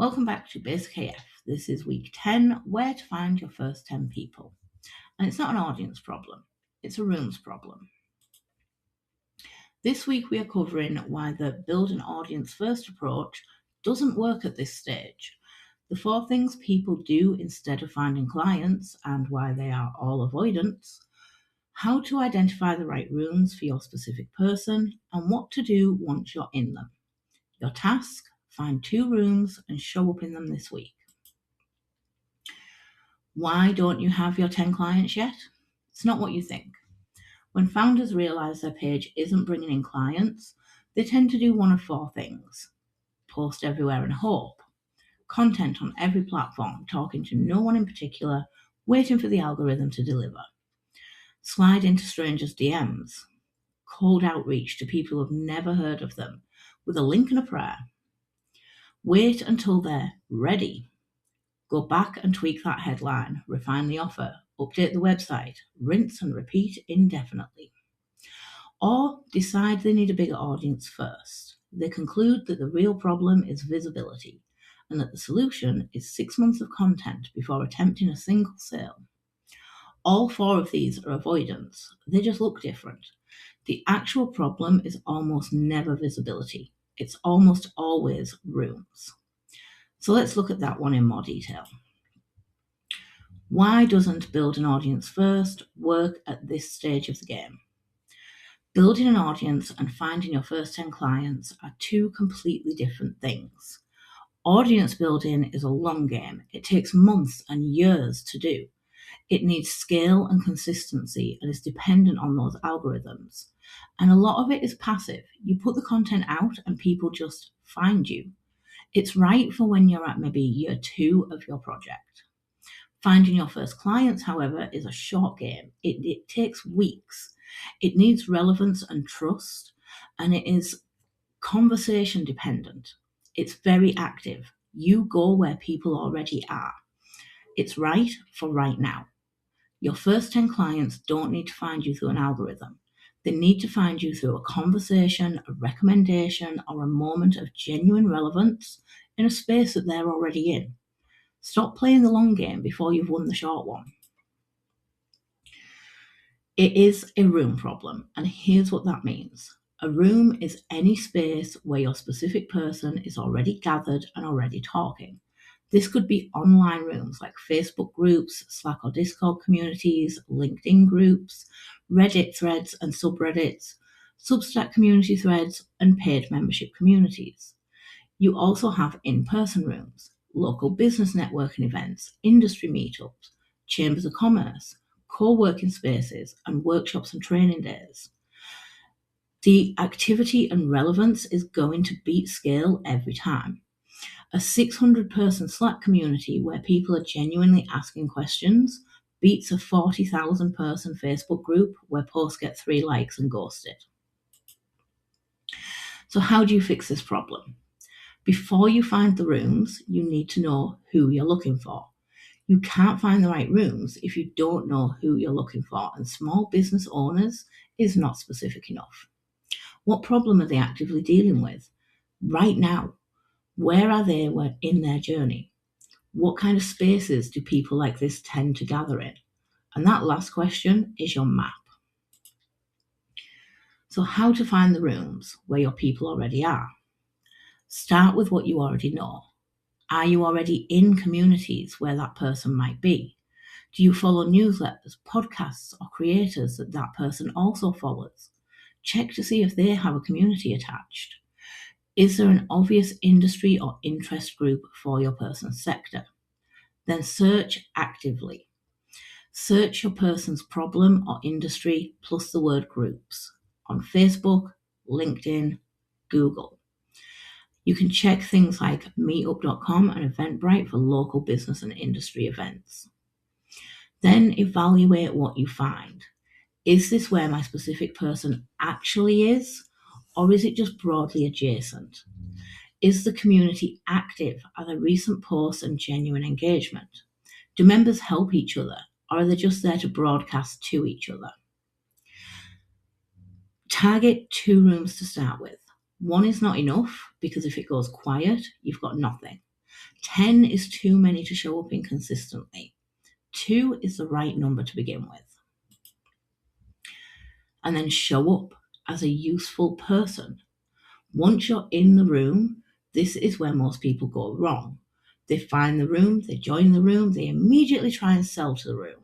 Welcome back to Basic AF. This is week 10, where to find your first 10 people. And it's not an audience problem, it's a rooms problem. This week we are covering why the build an audience first approach doesn't work at this stage, the 4 things people do instead of finding clients and why they are all avoidance, how to identify the right rooms for your specific person, and what to do once you're in them. Your task: find 2 rooms and show up in them this week. Why don't you have your 10 clients yet? It's not what you think. When founders realize their page isn't bringing in clients, they tend to do one of 4 things: post everywhere and hope, content on every platform, talking to no one in particular, waiting for the algorithm to deliver, slide into strangers' DMs, cold outreach to people who have never heard of them with a link and a prayer, wait until they're ready, go back and tweak that headline, refine the offer, update the website, rinse and repeat indefinitely. Or decide they need a bigger audience first. They conclude that the real problem is visibility and that the solution is 6 months of content before attempting a single sale. All 4 of these are avoidance. They just look different. The actual problem is almost never visibility. It's almost always rooms. So let's look at that one in more detail. Why doesn't build an audience first work at this stage of the game? Building an audience and finding your first 10 clients are 2 completely different things. Audience building is a long game. It takes months and years to do. It needs scale and consistency and is dependent on those algorithms. And a lot of it is passive. You put the content out and people just find you. It's right for when you're at maybe year 2 of your project. Finding your first clients, however, is a short game. It takes weeks. It needs relevance and trust, and it is conversation dependent. It's very active. You go where people already are. It's right for right now. Your first 10 clients don't need to find you through an algorithm. They need to find you through a conversation, a recommendation, or a moment of genuine relevance in a space that they're already in. Stop playing the long game before you've won the short one. It is a room problem, and here's what that means. A room is any space where your specific person is already gathered and already talking. This could be online rooms like Facebook groups, Slack or Discord communities, LinkedIn groups, Reddit threads and subreddits, Substack community threads, and paid membership communities. You also have in-person rooms, local business networking events, industry meetups, chambers of commerce, co-working spaces, and workshops and training days. The activity and relevance is going to beat scale every time. A 600-person Slack community where people are genuinely asking questions beats a 40,000-person Facebook group where posts get 3 likes and ghosted. So how do you fix this problem? Before you find the rooms, you need to know who you're looking for. You can't find the right rooms if you don't know who you're looking for, and small business owners is not specific enough. What problem are they actively dealing with right now? Where are they in their journey? What kind of spaces do people like this tend to gather in? And that last question is your map. So how to find the rooms where your people already are? Start with what you already know. Are you already in communities where that person might be? Do you follow newsletters, podcasts, or creators that that person also follows? Check to see if they have a community attached. Is there an obvious industry or interest group for your person's sector? Then search actively. Search your person's problem or industry plus the word groups on Facebook, LinkedIn, Google. You can check things like meetup.com and Eventbrite for local business and industry events. Then evaluate what you find. Is this where my specific person actually is, or is it just broadly adjacent? Is the community active? Are there recent posts and genuine engagement? Do members help each other, or are they just there to broadcast to each other? Target 2 rooms to start with. 1 is not enough because if it goes quiet, you've got nothing. 10 is too many to show up inconsistently. 2 is the right number to begin with. And then show up as a useful person. Once you're in the room, this is where most people go wrong. They find the room, they join the room, they immediately try and sell to the room.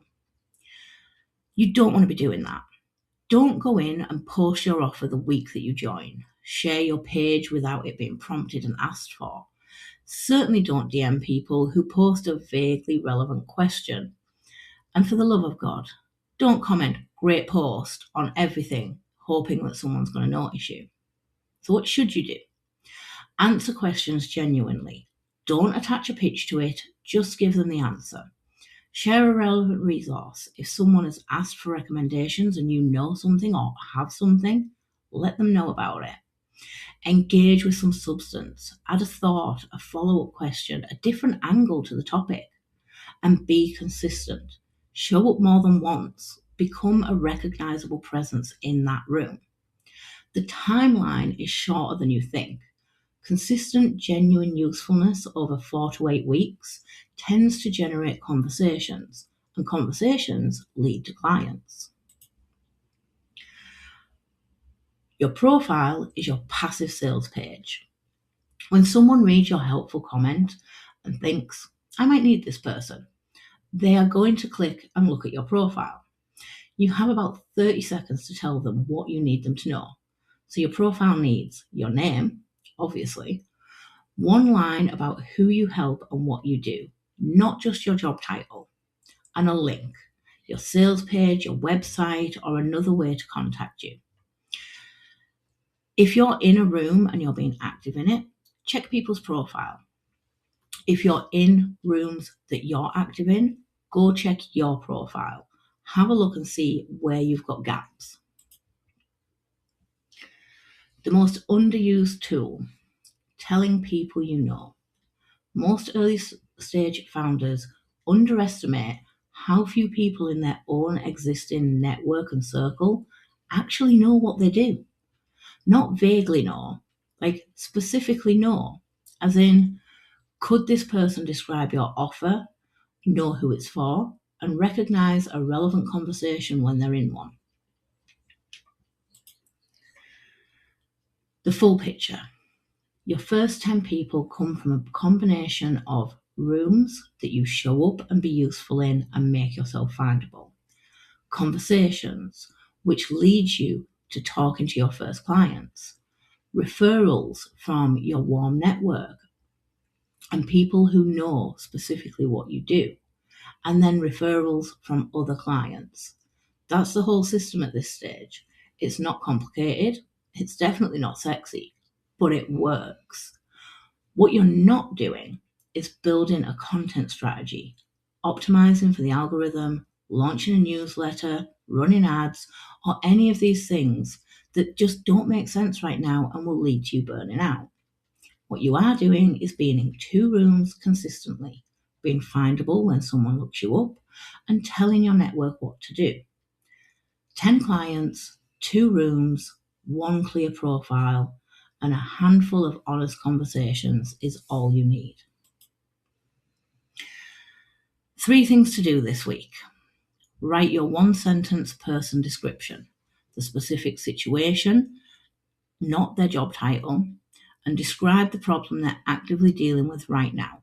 You don't want to be doing that. Don't go in and post your offer the week that you join. Share your page without it being prompted and asked for. Certainly don't DM people who post a vaguely relevant question. And for the love of God, don't comment "great post" on everything, hoping that someone's going to notice you. So what should you do? Answer questions genuinely. Don't attach a pitch to it, just give them the answer. Share a relevant resource. If someone has asked for recommendations and you know something or have something, let them know about it. Engage with some substance. Add a thought, a follow-up question, a different angle to the topic. And be consistent. Show up more than once. Become a recognizable presence in that room. The timeline is shorter than you think. Consistent, genuine usefulness over 4 to 8 weeks tends to generate conversations, and conversations lead to clients. Your profile is your passive sales page. When someone reads your helpful comment and thinks, "I might need this person," they are going to click and look at your profile. You have about 30 seconds to tell them what you need them to know. So your profile needs your name, obviously, one line about who you help and what you do, not just your job title, and a link, your sales page, your website, or another way to contact you. If you're in a room and you're being active in it, check people's profile. If you're in rooms that you're active in, go check your profile. Have a look and see where you've got gaps. The most underused tool, telling people you know. Most early stage founders underestimate how few people in their own existing network and circle actually know what they do. Not vaguely know, like specifically know, as in, could this person describe your offer, know who it's for, and recognize a relevant conversation when they're in one? The full picture. Your first 10 people come from a combination of rooms that you show up and be useful in and make yourself findable, conversations, which leads you to talking to your first clients, referrals from your warm network and people who know specifically what you do, and then referrals from other clients. That's the whole system at this stage. It's not complicated. It's definitely not sexy, but it works. What you're not doing is building a content strategy, optimizing for the algorithm, launching a newsletter, running ads, or any of these things that just don't make sense right now and will lead to you burning out. What you are doing is being in 2 rooms consistently, being findable when someone looks you up, and telling your network what to do. 10 clients, 2 rooms, 1 clear profile, and a handful of honest conversations is all you need. 3 things to do this week. Write your 1-sentence person description, the specific situation, not their job title, and describe the problem they're actively dealing with right now.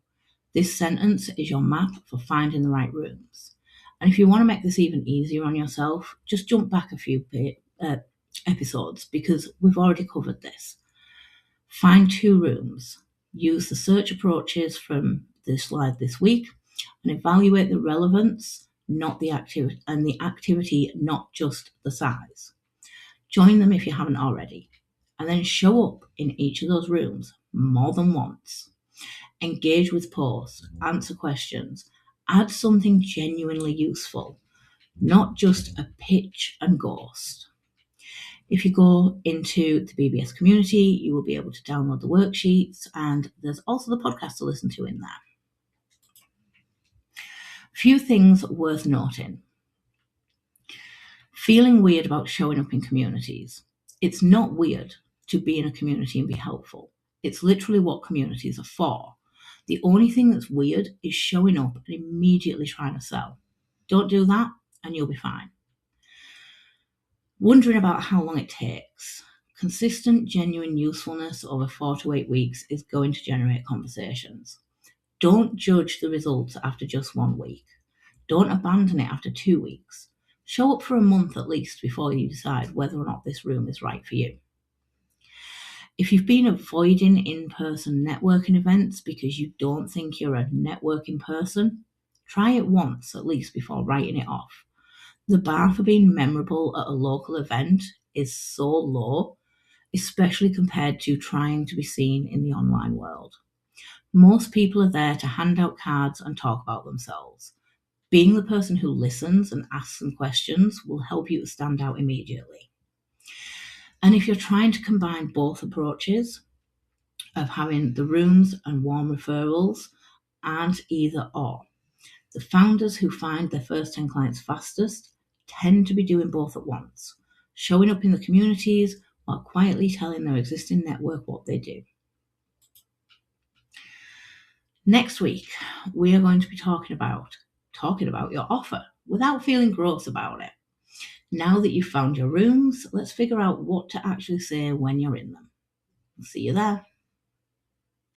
This sentence is your map for finding the right rooms. And if you want to make this even easier on yourself, just jump back a few episodes because we've already covered this. Find 2 rooms. Use the search approaches from this slide this week and evaluate the relevance, not the activity, and the activity, not just the size. Join them if you haven't already, and then show up in each of those rooms more than once. Engage with posts, answer questions, add something genuinely useful, not just a pitch and ghost. If you go into the BBS community, you will be able to download the worksheets, and there's also the podcast to listen to in there. Few things worth noting. Feeling weird about showing up in communities. It's not weird to be in a community and be helpful. It's literally what communities are for. The only thing that's weird is showing up and immediately trying to sell. Don't do that and you'll be fine. Wondering about how long it takes. Consistent, genuine usefulness over 4 to 8 weeks is going to generate conversations. Don't judge the results after just 1 week. Don't abandon it after 2 weeks. Show up for a month at least before you decide whether or not this room is right for you. If you've been avoiding in-person networking events because you don't think you're a networking person, try it once at least before writing it off. The bar for being memorable at a local event is so low, especially compared to trying to be seen in the online world. Most people are there to hand out cards and talk about themselves. Being the person who listens and asks some questions will help you to stand out immediately. And if you're trying to combine both approaches of having the rooms and warm referrals and either or, the founders who find their first 10 clients fastest tend to be doing both at once, showing up in the communities while quietly telling their existing network what they do. Next week, we are going to be talking about your offer without feeling gross about it. Now that you've found your rooms, let's figure out what to actually say when you're in them. See you there.